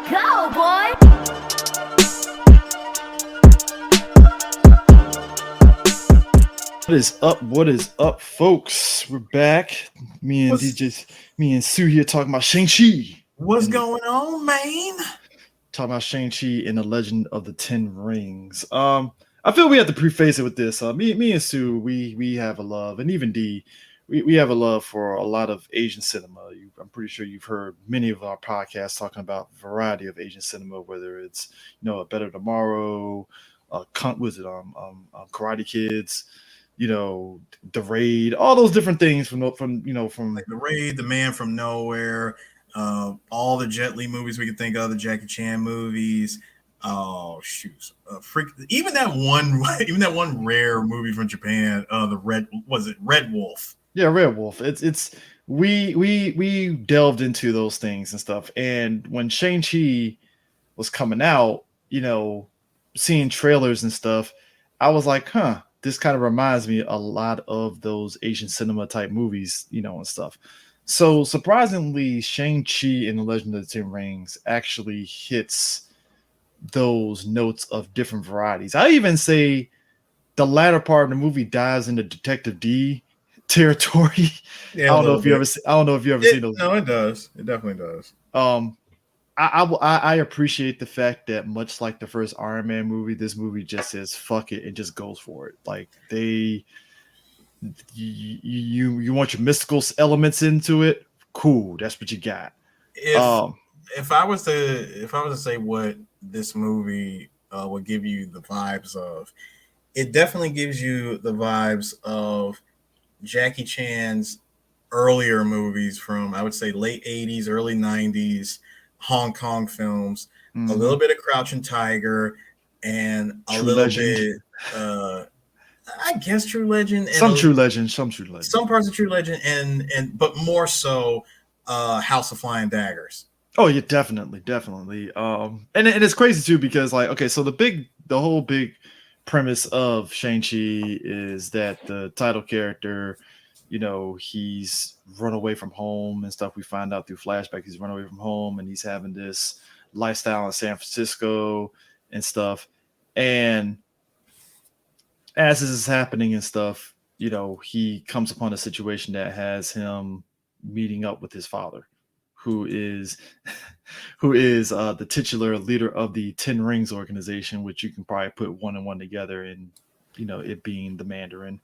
Go, boy! What is up? What is up, folks? We're back. Me and Sue here talking about Shang-Chi. What's going on, man? Talking about Shang-Chi and the Legend of the Ten Rings. I feel we have to preface it with this. Me and Sue, we have a love, and even D, we have a love for a lot of Asian cinema. I'm pretty sure you've heard many of our podcasts talking about a variety of Asian cinema, whether it's A Better Tomorrow, Karate Kids, The Raid, all those different things from like The Raid, The Man from Nowhere, all the Jet Li movies we could think of, the Jackie Chan movies. Oh shoot! Even that one rare movie from Japan, Red Wolf? Yeah, Red Wolf. It's we delved into those things and stuff. And when Shang-Chi was coming out, seeing trailers and stuff, I was like, huh, this kind of reminds me a lot of those Asian cinema type movies, and stuff. So surprisingly, Shang-Chi and the Legend of the Ten Rings actually hits those notes of different varieties. I even say the latter part of the movie dives into Detective D territory. Yeah, I don't know if you ever seen those. No, it does. It definitely does. I appreciate the fact that much like the first Iron Man movie, this movie just says fuck it and just goes for it. Like you want your mystical elements into it, cool. That's what you got. If I was to say what this movie would give you the vibes of, it definitely gives you the vibes of Jackie Chan's earlier movies from, I would say, late 80s, early 90s Hong Kong films, a little bit of Crouching Tiger, and a True little Legend. bit, I guess True Legend. And some True Legend. Some parts of True Legend, but more so House of Flying Daggers. Oh yeah, definitely. And it's crazy too because so the whole big premise of Shang-Chi is that the title character, he's run away from home and stuff. We find out through flashback he's run away from home and he's having this lifestyle in San Francisco and stuff. And as this is happening and stuff, he comes upon a situation that has him meeting up with his father, who is the titular leader of the Ten Rings organization, which you can probably put one and one together, and it being the Mandarin,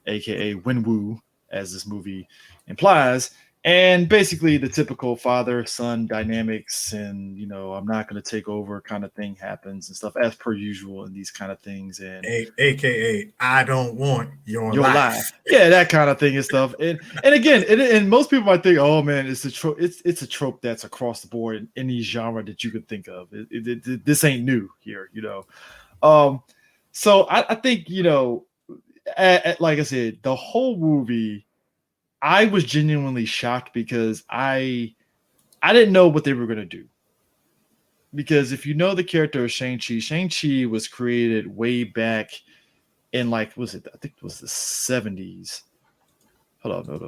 aka Wenwu, as this movie implies, and basically the typical father-son dynamics, and I'm not going to take over kind of thing happens and stuff as per usual in these kind of things, and aka I don't want your life. Yeah, that kind of thing and stuff. And again, and most people might think, oh man, it's a trope. It's a trope that's across the board in any genre that you could think of. This ain't new here, So I think like I said, the whole movie, I was genuinely shocked because I didn't know what they were going to do. Because if you know the character of Shang-Chi was created way back in I think it was the 70s. Hold on, no.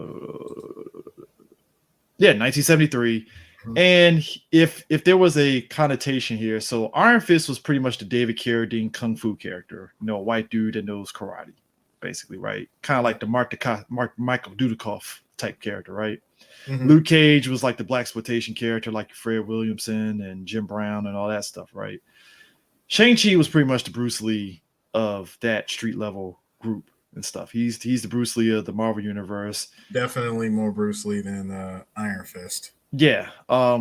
Yeah, 1973. Mm-hmm. And if there was a connotation here, so Iron Fist was pretty much the David Carradine kung fu character, a white dude that knows karate, basically, right? Kind of like the Michael Dudikoff type character, right? Mm-hmm. Luke Cage was like the blaxploitation character, like Fred Williamson and Jim Brown and all that stuff, right? Shang-Chi was pretty much the Bruce Lee of that street level group and stuff. He's the Bruce Lee of the Marvel universe. Definitely more Bruce Lee than Iron Fist. Yeah,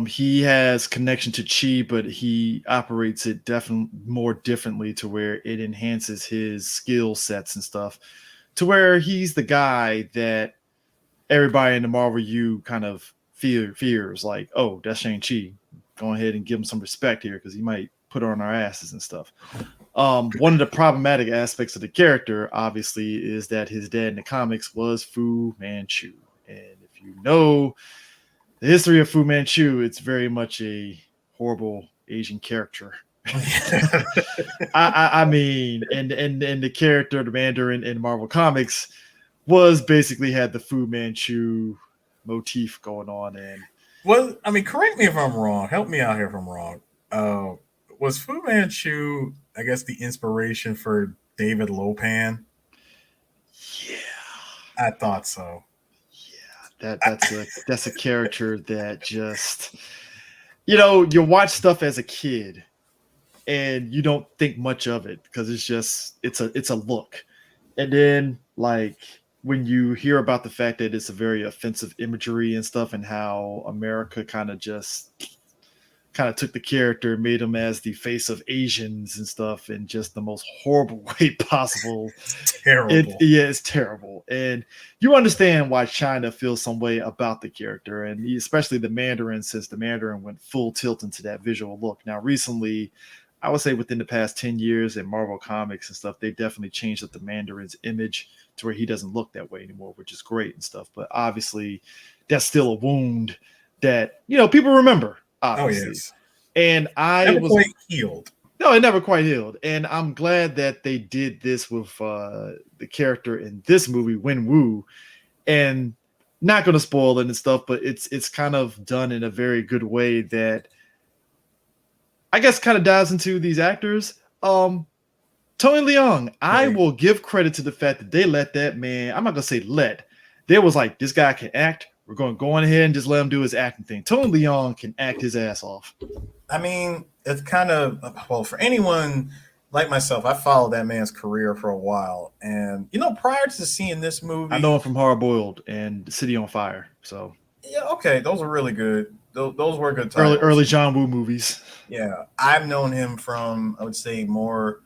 he has connection to chi, but he operates it definitely more differently to where it enhances his skill sets and stuff, to where he's the guy that everybody in the Marvel U kind of fears, like, oh, that's Shang-Chi. Go ahead and give him some respect here because he might put her on our asses and stuff. One of the problematic aspects of the character, obviously, is that his dad in the comics was Fu Manchu. And if you know the history of Fu Manchu, it's very much a horrible Asian character. I mean, and the character, the Mandarin in Marvel Comics, was basically had the Fu Manchu motif going on. And well, I mean, correct me if I'm wrong. Help me out here if I'm wrong. Uh, was Fu Manchu, I guess, the inspiration for David Lopan? Yeah, I thought so. that's a character that just you watch stuff as a kid and you don't think much of it because it's a look, and then like when you hear about the fact that it's a very offensive imagery and stuff and how America kind of took the character, made him as the face of Asians and stuff in just the most horrible way possible. It Terrible. Yeah, it's terrible, and you understand why China feels some way about the character, and especially the Mandarin, since the Mandarin went full tilt into that visual look. Now, recently, I would say within the past 10 years in Marvel Comics and stuff, they definitely changed up the Mandarin's image to where he doesn't look that way anymore, which is great and stuff. But obviously, that's still a wound that people remember, Oh obviously. yes, And I never was quite healed. no, it never quite healed. And I'm glad that they did this with the character in this movie, Wen Wu. And not going to spoil it and stuff, but it's kind of done in a very good way that I guess kind of dives into these actors. Tony Leung, I Like, will give credit to the fact that they let that man. I'm not gonna say let. They was like, this guy can act. We're going to go on ahead and just let him do his acting thing. Tony Leung can act his ass off. I mean, it's kind of, well, for anyone like myself. I followed that man's career for a while, and prior to seeing this I know him movie, from Hard Boiled and City on Fire. So yeah, okay, those are really good. Those were good early titles. John Woo movies. Yeah, I've known him from, I would say, more,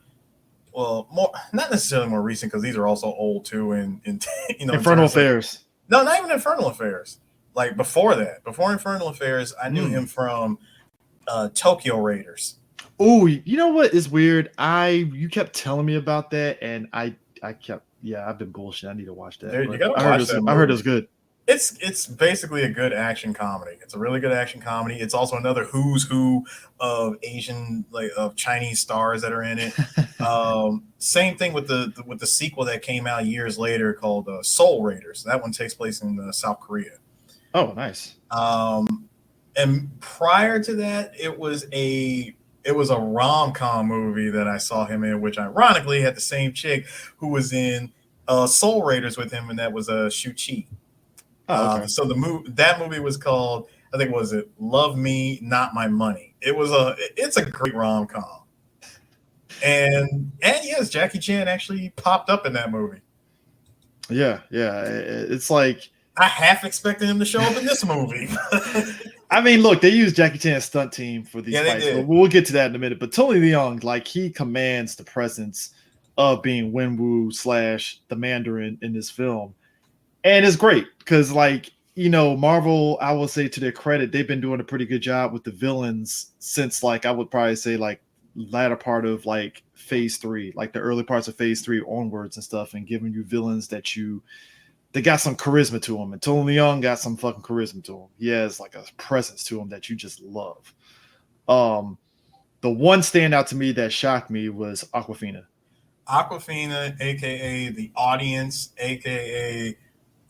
well, more, not necessarily more recent, because these are also old too, in in Infernal terms of, Affairs. no, not even Infernal Affairs. Like before that, before Infernal Affairs, I knew him Mm. from Tokyo Raiders. Oh, you know what is weird? You kept telling me about that, and I kept I've been bullshit. I need to watch that, Dude, you but gotta watch that I heard it movie. was good. It's basically a good action comedy. It's a really good action comedy. It's also another who's who of Asian, like, of Chinese stars that are in it. Same thing with the sequel that came out years later called Soul Raiders. That one takes place in South Korea. Oh, nice. Um, and prior to that, it was a rom com movie that I saw him in, which ironically had the same chick who was in Soul Raiders with him, and that was Shang-Chi. Oh, okay. So that movie was called, I think, was it Love Me Not My Money. It's a great rom com, and yes, Jackie Chan actually popped up in that movie. Yeah, yeah. It's like I half expected him to show up in this movie. I mean, look, they use Jackie Chan's stunt team for these Yeah, they fights, but did. we'll get to that in a minute. But Tony Leung, like, he commands the presence of being Wenwu slash the Mandarin in this film, and it's great because, like, Marvel, I will say to their credit, they've been doing a pretty good job with the villains since, like, I would probably say, like, latter part of like Phase 3, like the early parts of Phase 3 onwards and stuff, and giving you villains they got some charisma to him, and Tony Leung got some fucking charisma to him. He has like a presence to him that you just love. Um, the one standout to me that shocked me was Aquafina. Aquafina, aka the audience, aka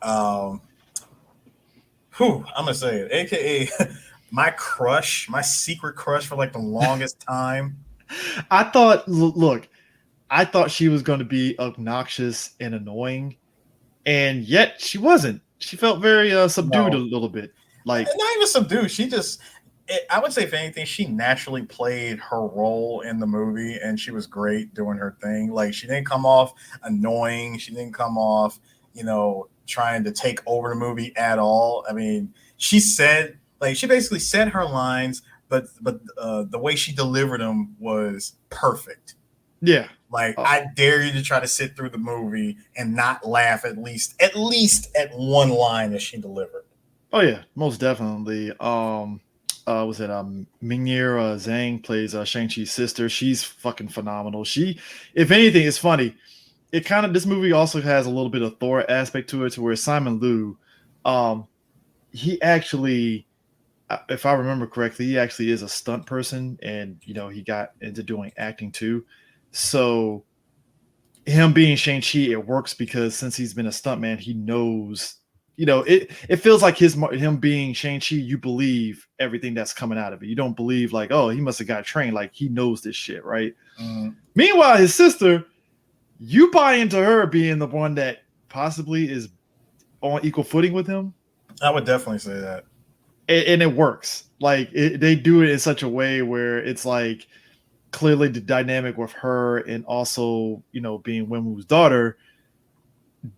I'm gonna say it, aka my crush, my secret crush for like the longest time. I thought, look, I thought she was going to be obnoxious and annoying, and yet she wasn't. She felt very subdued a No, little bit. Like, not even subdued. I would say, if anything, she naturally played her role in the movie, and she was great doing her thing. Like, she didn't come off annoying. She didn't come off, trying to take over the movie at all. I mean, she basically said her lines, but the way she delivered them was perfect. yeah, Like, uh, I dare you to try to sit through the movie and not laugh at least at one line that she delivered. oh yeah, most definitely. Was it Mingyir Zhang plays Shang-Chi's sister? She's fucking phenomenal. If anything, it's funny. This movie also has a little bit of Thor aspect to it, to where Simon Liu, um, he actually, if I remember correctly, he actually is a stunt person, and he got into doing acting too. So him being Shang-Chi, it works because since he's been a stuntman, he knows. it feels like him being Shang-Chi, you believe everything that's coming out of it. You don't believe like, oh, he must have got trained, like he knows this shit, right? Mm, Meanwhile, his sister, you buy into her being the one that possibly is on equal footing with him, I would definitely say that. and it works. Like they do it in such a way where it's like clearly the dynamic with her and also being Wenwu's daughter,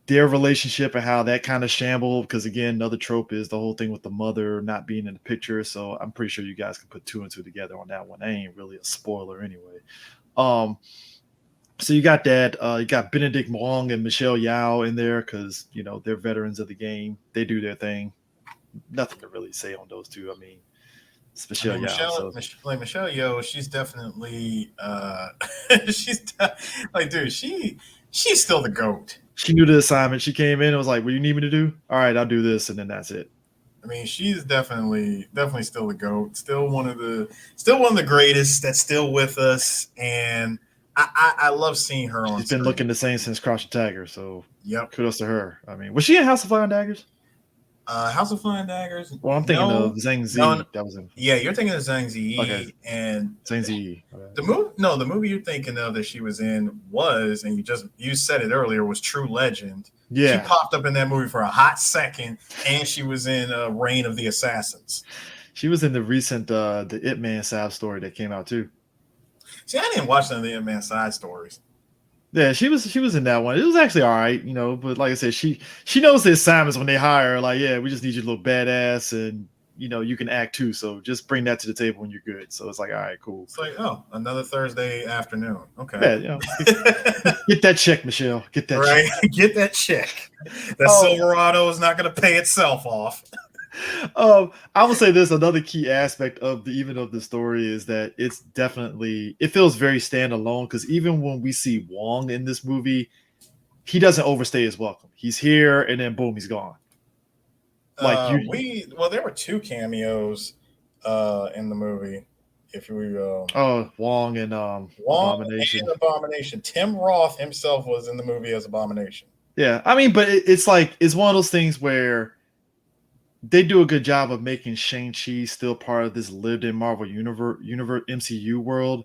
their relationship and how that kind of shambled. Because again, another trope is the whole thing with the mother not being in the picture. So I'm pretty sure you guys can put two and two together on that one. That ain't really a spoiler anyway. Um, so you got that. You got Benedict Wong and Michelle Yeoh in there because they're veterans of the game. They do their thing. Nothing to really say on those two. I mean, it's I Michelle mean, Yeoh. So Michelle Yeoh, she's definitely, like, dude, she's still the goat. she knew the assignment. She came in and was like, "What do you need me to do? All right, I'll do this," and then that's it. I mean, she's definitely still the goat. Still one of the greatest. That's still with us, and I love seeing her on She's been screen. looking the same since Crouching Tiger, so Yep. kudos to her. I mean, was she in House of Flying Daggers? House of Flying Daggers. Well, I'm thinking of No, Zhang no, no. Zi. That was in. Yeah, you're thinking of Zhang Okay, Ziyi, and Zhang Zi. Okay. the movie you're thinking of that she was in was, and you said it earlier, was True Legend. She Yeah, popped up in that movie for a hot second, and she was in Reign of the Assassins. she was in the recent the Ip Man side story that came out too. See, I didn't watch none of the Man side stories. Yeah, she was in that one. It was actually all right, but like I said, she knows the assignments when they hire her. Like, yeah, we just need you to look badass and you can act too. So just bring that to the table when you're good. So it's like, all right, cool. It's like, oh, another Thursday afternoon. Okay. Yeah, get that check, Michelle. Get that Right. check. Get that check. That Oh, Silverado is not going to pay itself off. I would say this another key aspect of the story is that it feels very standalone because even when we see Wong in this movie, he doesn't overstay his welcome. He's here and then boom, he's gone. Like There were two cameos in the movie. If we Wong and Wong Abomination. and Abomination. Tim Roth himself was in the movie as Abomination. Yeah, I mean, but it's like it's one of those things where they do a good job of making Shang-Chi still part of this lived-in Marvel universe MCU world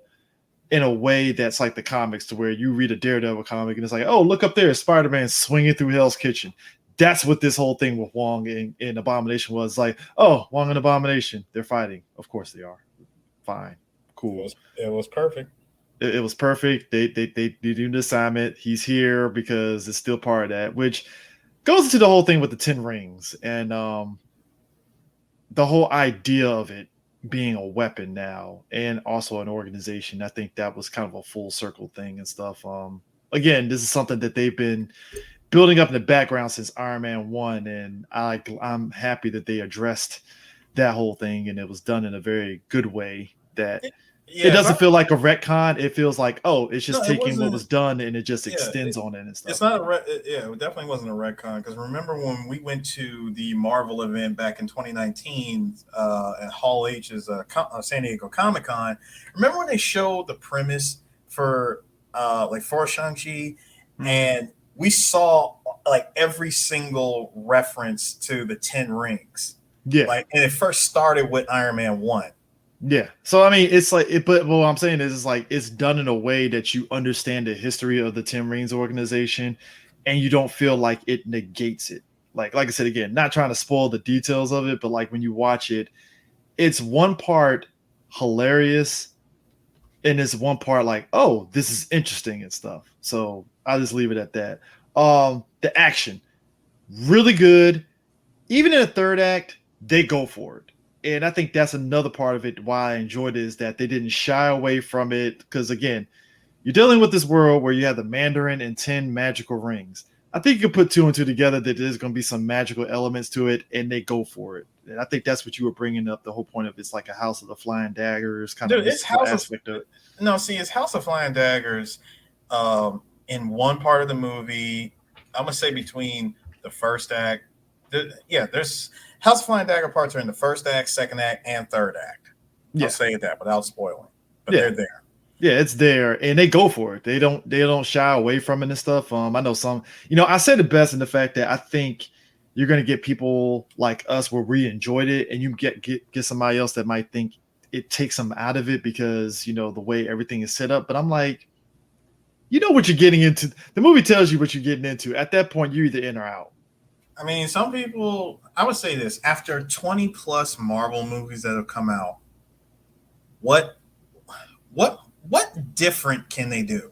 in a way that's like the comics, to where you read a Daredevil comic and it's like, oh, look up there, Spider-Man swinging through Hell's Kitchen. That's what this whole thing with Wong and Abomination was like. Oh, Wong and Abomination, they're fighting. Of course they are. Fine, cool. It was perfect. It was perfect. They do the assignment. He's here because it's still part of that, which goes into the whole thing with the 10 rings and the whole idea of it being a weapon now and also an organization. I think that was kind of a full circle thing and stuff. Again, this is something that they've been building up in the background since Iron Man 1, and I'm happy that they addressed that whole thing and it was done in a very good way that it Yeah, doesn't feel like a retcon. It feels like, oh, it's just no, it taking what wasn't. was done and it just Yeah, extends on it and it's stuff. not it definitely wasn't a retcon, because remember when we went to the Marvel event back in 2019 at Hall H's San Diego Comic Con? Remember when they showed the premise for for Shang-Chi, and we saw like every single reference to the 10 rings. Yeah. And it first started with Iron Man 1. Yeah. So I mean, it's like but what I'm saying is, it's like it's done in a way that you understand the history of the Tim Rings organization, and you don't feel like it negates it. Like I said again, not trying to spoil the details of it, but like when you watch it, it's one part hilarious, and it's one part like, oh, this is interesting and stuff. So I'll just leave it at that. The action, really good. Even in the third act, they go for it. And I think that's another part of it why I enjoyed it, is that they didn't shy away from it. Because again, you're dealing with this world where you have the Mandarin and 10 magical rings. I think you can put two and two together that there's going to be some magical elements to it, and they go for it. And I think that's what you were bringing up. The whole point of it's like a House of the Flying Daggers kind of mystical aspect of it. No, see, it's House of Flying Daggers in one part of the movie. I'm gonna say between the first act. There's House of Flying Dagger parts are in the first act, second act, and third act. Yeah. I'll say that without spoiling, but Yeah. they're there. Yeah, it's there, and they go for it. They don't shy away from it and stuff. I know some. I said it best in the fact that I think you're going to get people like us where we enjoyed it, and you get somebody else that might think it takes them out of it because the way everything is set up. But I'm like, you know what you're getting into. The movie tells you what you're getting into. At that point, you're either in or out. I mean, some people, I would say this after 20 plus Marvel movies that have come out, what what different can they do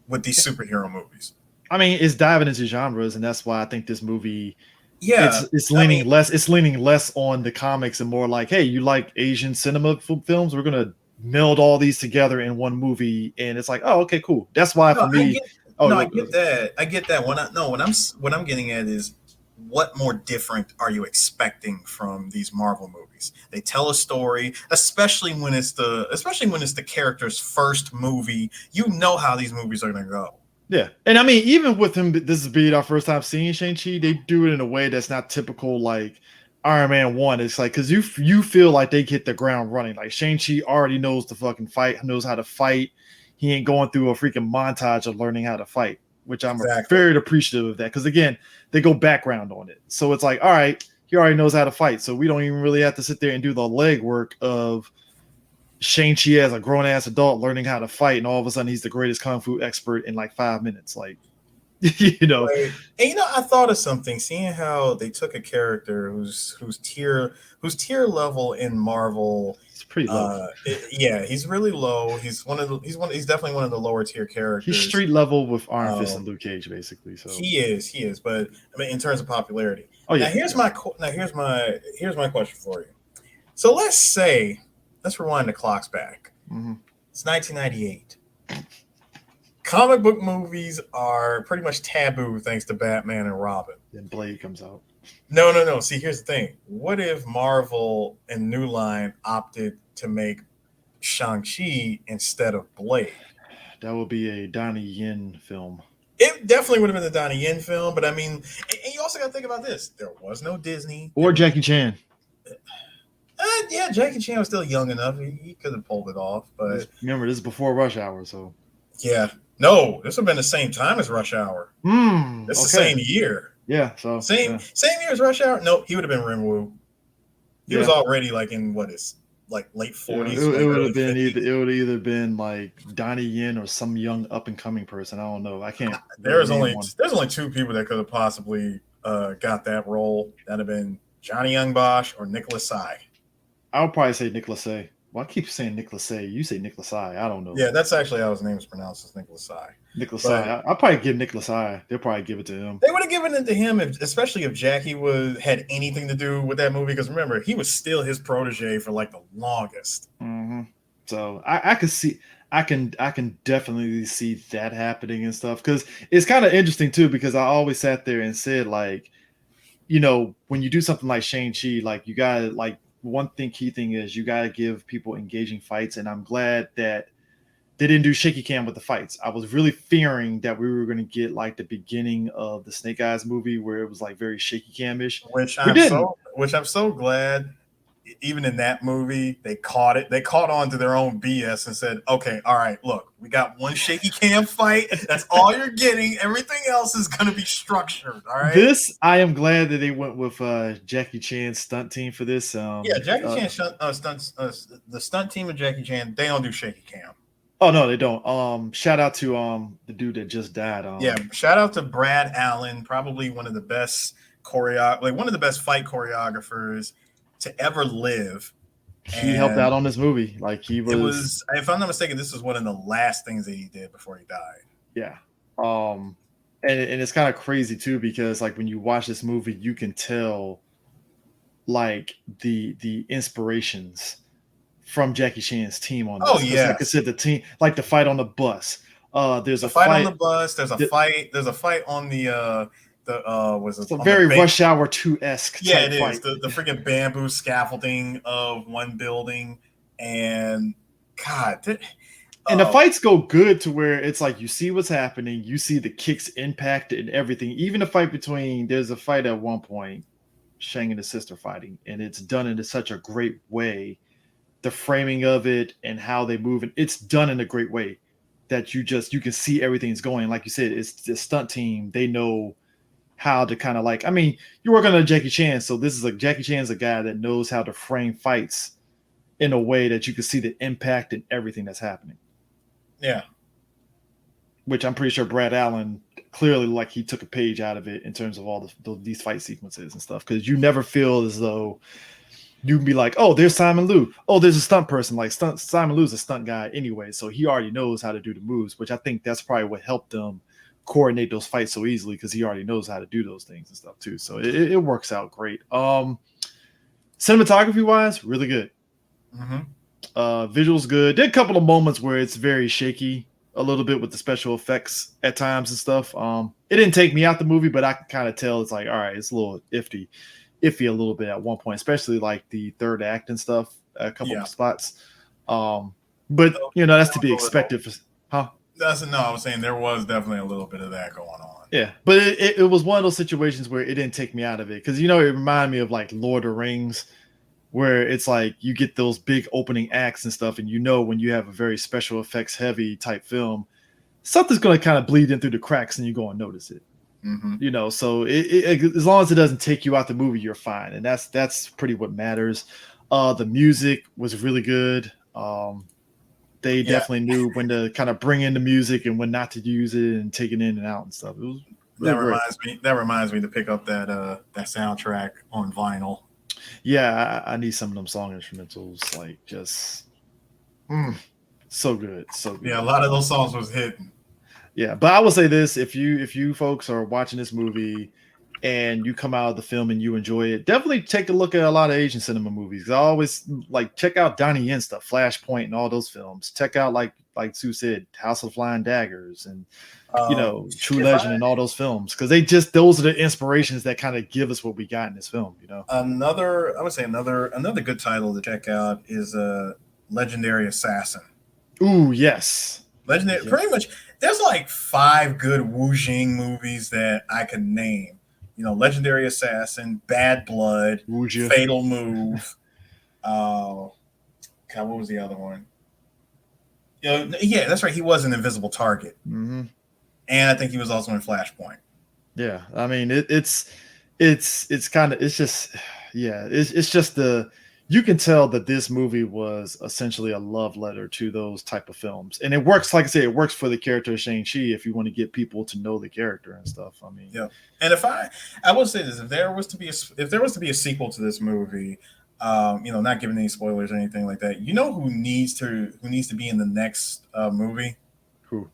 with these superhero movies? I mean, it's diving into genres, and that's why I think this movie it's Yeah, it's I mean, leaning less it's leaning less on the comics and more like, hey, you like Asian cinema films? We're gonna meld all these together in one movie, and it's like, oh, okay, cool. That's why no, for me, no, I oh, get that. I get that. When I no, what I'm getting at is what more different are you expecting from these Marvel movies? They tell a story, especially when it's the character's first movie. You know how these movies are going to go. yeah, and I mean, even with him, this is being our first time seeing Shang-Chi. They do it in a way that's not typical, like Iron Man 1. It's like because you feel like they hit the ground running. Like Shang-Chi already knows the fucking fight, knows how to fight. He ain't going through a freaking montage of learning how to fight, which I'm Exactly. very appreciative of that. Because again, they go background on it, so it's like, all right, he already knows how to fight, so we don't even really have to sit there and do the legwork of Shang-Chi as a grown ass adult learning how to fight, and all of a sudden he's the greatest kung fu expert in like 5 minutes. Like, you know, Right. And I thought of something. Seeing how they took a character whose tier level in Marvel, it's pretty low. yeah, he's really low. He's definitely one of the lower tier He's characters. street level with Iron Fist and Um, Luke Cage, basically. So, he is. But I mean, in terms of popularity, oh now yeah, yeah. here's my question for you. So let's rewind the clocks back. Mm-hmm. It's 1998. Comic book movies are pretty much taboo thanks to Batman and Robin. Then Blade comes out. No, no, no. See, here's the thing. What if Marvel and New Line opted to make Shang-Chi instead of Blade? That will be a Donnie Yen film. It definitely would have been the Donnie Yen film, but I mean, and you also got to think about this. There was no Disney. Or Jackie Chan. Yeah, Jackie Chan was still young enough. He could have pulled it off, but Remember, this is before Rush Hour, so. yeah. No, this would have been the same time as Rush Hour. It's the Okay. same year. Yeah, so. Yeah. Same year as Rush Hour? No, he would have been Rinwu. He was Yeah. already like in what is like late Yeah, 40s, it like would early have been 50s. either been like Donnie Yen or some young up and coming person. I don't know. I can't really There's name only one. there's only two people that could have possibly got that role. That'd have been Johnny Young Bosch or Nicholas Tsai. I would probably say Nicholas A. Well, I keep saying Nicholas A. You say Nicholas I. I don't know. Yeah, that's actually how his name is pronounced, is Nicholas Tsai. Nicholas But I. I'll probably give Nicholas I. They'll probably give it to him. they would have given it to him, especially if Jackie had anything to do with that movie. Because remember, he was still his protege for like the longest. Mm-hmm. So I can see. I can definitely see that happening and stuff because it's kind of interesting too because I always sat there and said like when you do something like Shang-Chi, like you gotta like one thing key thing is you gotta give people engaging fights, and I'm glad that they didn't do shaky cam with the fights. I was really fearing that we were gonna get like the beginning of the Snake Eyes movie where it was like very shaky cam-ish. We didn't. Which I'm so glad. Even in that movie, they caught it. They caught on to their own BS and said, "Okay, all right, look, we got one shaky cam fight. That's all you're getting. Everything else is going to be structured. All right." This I am glad that they went with Jackie Chan's stunt team for this. Yeah, Jackie Chan stunts. The stunt team of Jackie Chan, they don't do shaky cam. Oh no, they don't. Shout out to the dude that just died. Yeah, shout out to Brad Allen, probably one of the best one of the best fight choreographers to ever live. He helped out And on this movie. Like he it was, was, if I'm not mistaken, this was one of the last things that he did before he died. yeah. And it's kind of crazy too because like when you watch this movie, you can tell like the inspirations from Jackie Chan's team on Oh this because like I yes, said, the team like the fight on the bus. There's the a fight on fight. the bus. There's a That, fight. There's a fight on the was it it's a on the very bank? Rush Hour 2 esque Yeah, type it is fight. the freaking bamboo scaffolding of one building, and God, And the oh fights go good to where it's like you see what's happening, you see the kicks impact and everything. Even the fight between there's a fight at one point, Shang and his sister fighting, and it's done in such a great way. The framing of it and how they move, and it's done in a great way that you can see everything's going. Like you said, it's the stunt team. They know how to kind of like, I mean, you're working on Jackie Chan, so this is like Jackie Chan's a guy that knows how to frame fights in a way that you can see the impact and everything that's happening. Yeah. Which I'm pretty sure Brad Allen clearly like he took a page out of it in terms of all these fight sequences and stuff, because you never feel as though you can be like, oh, there's Simon Liu. Oh, there's a stunt person. Like Simon Liu's a stunt guy anyway, so he already knows how to do the moves, which I think that's probably what helped them coordinate those fights so easily because he already knows how to do those things and stuff too. So it works out great. Cinematography wise, really good. Mm-hmm. Visuals good. There are a couple of moments where it's very shaky a little bit with the special effects at times and stuff. It didn't take me out the movie, but I can kind of tell it's like, all right, it's a little iffy a little bit at one point, especially like the third act and stuff, a couple Yeah. of spots. But you know, that's to be expected. Huh? That's no. I was saying there was definitely a little bit of that going on. Yeah, but it was one of those situations where it didn't take me out of it because you know it reminded me of like Lord of the Rings, where it's like you get those big opening acts and stuff, and you know when you have a very special effects heavy type film, something's going to kind of bleed in through the cracks, and you go and notice it. Mm-hmm. You know, so as long as it doesn't take you out the movie, you're fine, and that's pretty what matters. The music was really good. They Yeah. definitely knew when to kind of bring in the music and when not to use it and take it in and out and stuff. It was That really great. reminds me. That reminds me to pick up that soundtrack on vinyl. Yeah, I need some of them song instrumentals, like just so good, so Yeah, a good. lot of those songs was hitting. Yeah, but I will say this: if you folks are watching this movie and you come out of the film and you enjoy it, definitely take a look at a lot of Asian cinema movies. I always like check out Donnie Yen stuff, Flashpoint, and all those films. Check out like Sue said, House of Flying Daggers, and you know True If I Legend, and all those films because they just those are the inspirations that kind of give us what we got in this film. You know. another, I would say another good title to check out is Legendary Assassin. Ooh, yes, Legendary, yes. pretty much. There's like five good Wu Jing movies that I can name. You know, Legendary Assassin, Bad Blood, Wuja. Fatal Move. Uh, God, what was the other one? Yeah, that's right. He was an Invisible Target, Mm-hmm. and I think he was also in Flashpoint. Yeah, I mean it's kind of it's just yeah it's just the you can tell that this movie was essentially a love letter to those type of films, and it works like I say it works for the character of Shang-Chi if you want to get people to know the character and stuff. I mean, Yeah, and I will say this: if there was to be a sequel to this movie, not giving any spoilers or anything like that, you know who needs to be in the next movie? who?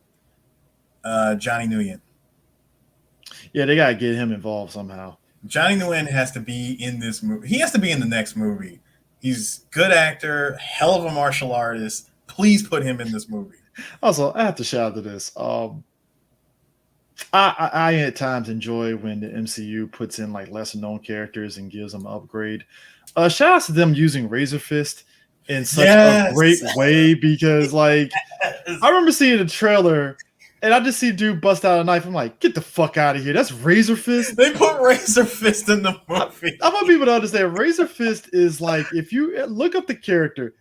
Johnny Nguyen. Yeah, they gotta get him involved somehow. Johnny Nguyen has to be in this movie. He has to be in the next movie. He's good actor, hell of a martial artist. Please put him in this movie. Also, I have to shout out to this. I at times enjoy when the MCU puts in like lesser known characters and gives them an upgrade. Shout out to them using Razor Fist in such a great Yes. way because like I remember seeing the trailer and I just see a dude bust out a knife. I'm like, get the fuck out of here. That's Razor Fist. They put Razor Fist in the movie. I want people to understand Razor Fist is like if you look up the character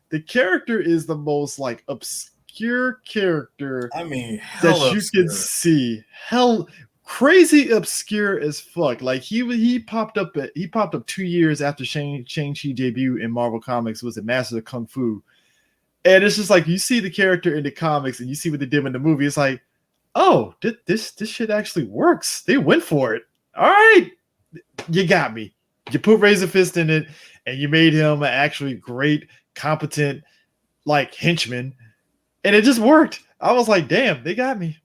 is the most like obscure character I mean, hell that you can obscure. see. Hell crazy obscure as fuck. Like he popped up 2 years after Shang-Chi debut in Marvel Comics was a Master of Kung Fu. And it's just like you see the character in the comics and you see what they did in the movie. It's like, oh, this shit actually works. They went for it. All right, you got me. You put Razor Fist in it, and you made him an actually great, competent, like henchman, and it just worked. I was like, damn, they got me.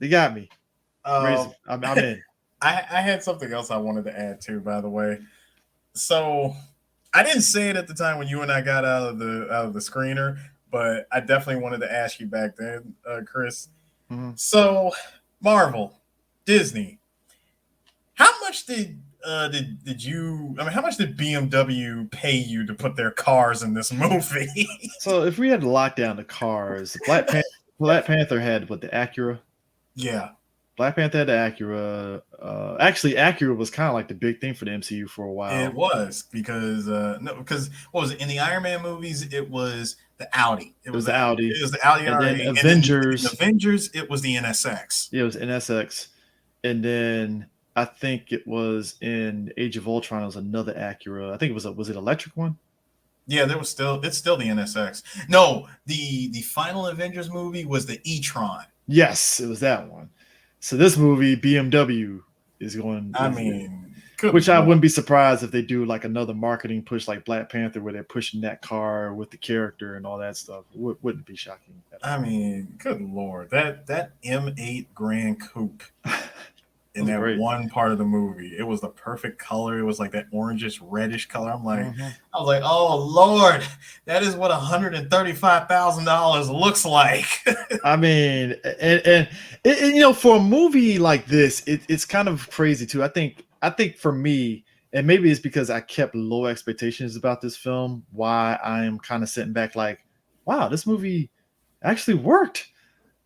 They got me. Um, Razor, I'm in. I had something else I wanted to add too, by the way. So I didn't say it at the time when you and I got out of the screener, but I definitely wanted to ask you back then, Chris. Mhm. So Marvel, Disney, how much did you? I mean, how much did BMW pay you to put their cars in this movie? So if we had to lock down the cars, Black Panther had what the Acura. Yeah, Black Panther had the Acura. Actually, Acura was kind of like the big thing for the MCU for a it while. was because no, because what was it in the Iron Man movies? It was the Audi. It was the Audi, It was the Audi and then R8, and then in Avengers. Avengers it was the NSX. Yeah, it was NSX, and then I think it was in Age of Ultron. It was another Acura. I think it was it electric one? Yeah, there was still it's still the NSX. No, the final Avengers movie was the E-tron. Yes, it was that one. So this movie, BMW is going I is mean, good which I lord. wouldn't be surprised if they do like another marketing push like Black Panther where they're pushing that car with the character and all that stuff. Wouldn't be shocking at I all. mean, good lord. That M8 Grand Coupe That in was that great. one part of the movie. It was the perfect color. It was like that orangish reddish color. Hmm. I was like, oh Lord, that is what $135,000 looks like. I mean, and, you know, for a movie like this, it's kind of crazy too. I think for me, and maybe it's because I kept low expectations about this film, why I am kind of sitting back like, wow, this movie actually worked.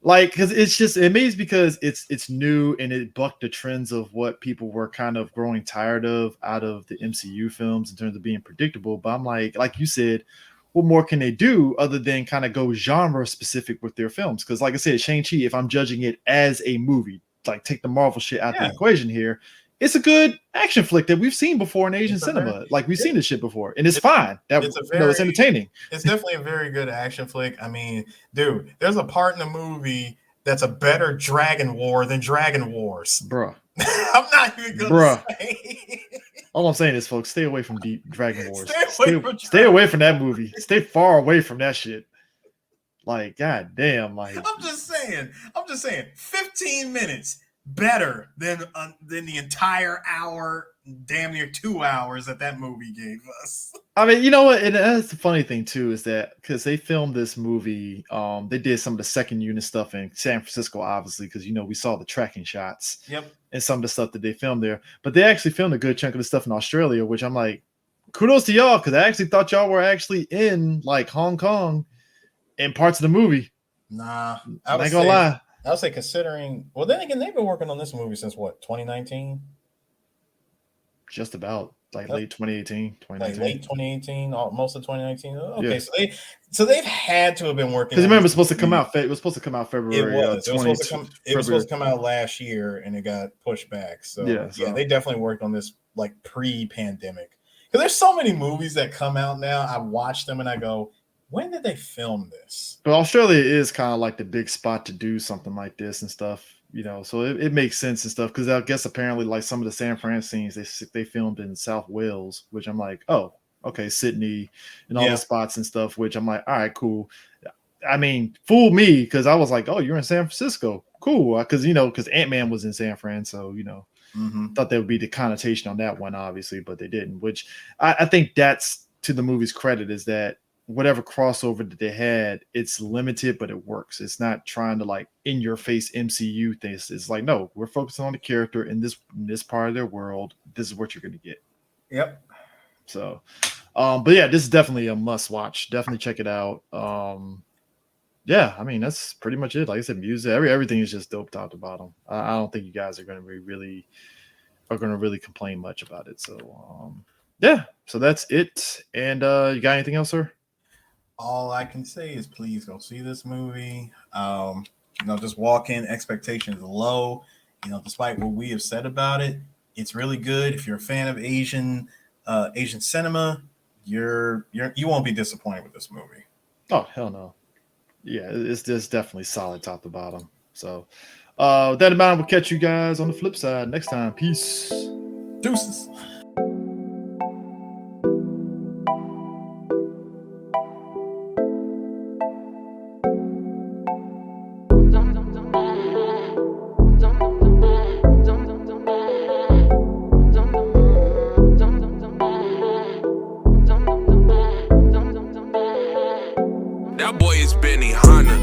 Like, because it's just it amazed because it's new and it bucked the trends of what people were kind of growing tired of out of the MCU films in terms of being predictable. But I'm like you said, what more can they do other than kind of go genre specific with their films? Because like I said, Shang-Chi, if I'm judging it as a movie, like take the Marvel shit out the Yeah, equation here, it's a good action flick that we've seen before in Asian it's a very cinema. Like we've it, seen this shit before, and it's it's fine. That it's a it's very entertaining, it's definitely a very good action flick. I mean, dude, there's a part in the movie that's a better Dragon War than Dragon Wars. bruh, I'm not even gonna bruh. say. All I'm saying is, folks, stay away from Deep Dragon Wars. Stay away from Stay Dragon. away from that movie. Stay far away from that shit. Like, god damn, like I'm just saying. I'm just saying. 15 minutes better than the entire hour, damn near 2 hours that movie gave us. I mean, you know what? And that's the funny thing too is that because they filmed this movie, they did some of the second unit stuff in San Francisco, obviously, because you know we saw the tracking shots Yep. and some of the stuff that they filmed there. But they actually filmed a good chunk of the stuff in Australia, which I'm like, kudos to y'all because I actually thought y'all were actually in like Hong Kong in parts of the movie. Nah, I I would ain't gonna say. lie. I would say considering. Well, then again, they've been working on this movie since what 2019. Just about like Yep. late 2018, Like 2019. late 2018, most of 2019. Yeah. Okay, so they've had to have been working Because on remember, this it's supposed to come movie. out. It was supposed to come out It February was. It was supposed to 22. come. It was February. supposed to come out last year, and it got pushed back. So Yeah. yeah, So, they definitely worked on this like pre-pandemic. Because there's so many movies that come out now. I watch them and I go, when did they film this? but Australia is kind of like the big spot to do something like this and stuff. You know, so it makes sense and stuff. Because I guess apparently, like some of the San Fran scenes, they filmed in South Wales, which I'm like, oh, okay, Sydney, and all the Yeah, spots and stuff. Which I'm like, all right, cool. I mean, fool me because I was like, oh, you're in San Francisco, cool. Because because Ant-Man was in San Fran, so mm-hmm. thought there would be the connotation on that one, obviously, but they didn't. Which I think that's to the movie's credit is that whatever crossover that they had, it's limited, but it works. It's not trying to like in your face MCU things. It's like no, we're focusing on the character in this part of their world. This is what you're going to get. Yep. So, but yeah, this is definitely a must watch. Definitely check it out. Yeah, I mean that's pretty much it. Like I said, music, everything is just dope top to bottom. I don't think you guys are going to be really complain much about it. So yeah, so that's it. And you got anything else, sir? All I can say is please go see this movie. Just walk in expectations low. Despite what we have said about it, it's really good. If you're a fan of Asian cinema, you won't be disappointed with this movie. Oh hell no. Yeah, it's just definitely solid top to bottom. So with that in mind, we'll catch you guys on the flip side next time. Peace. Deuces. That boy is Benny Hanna.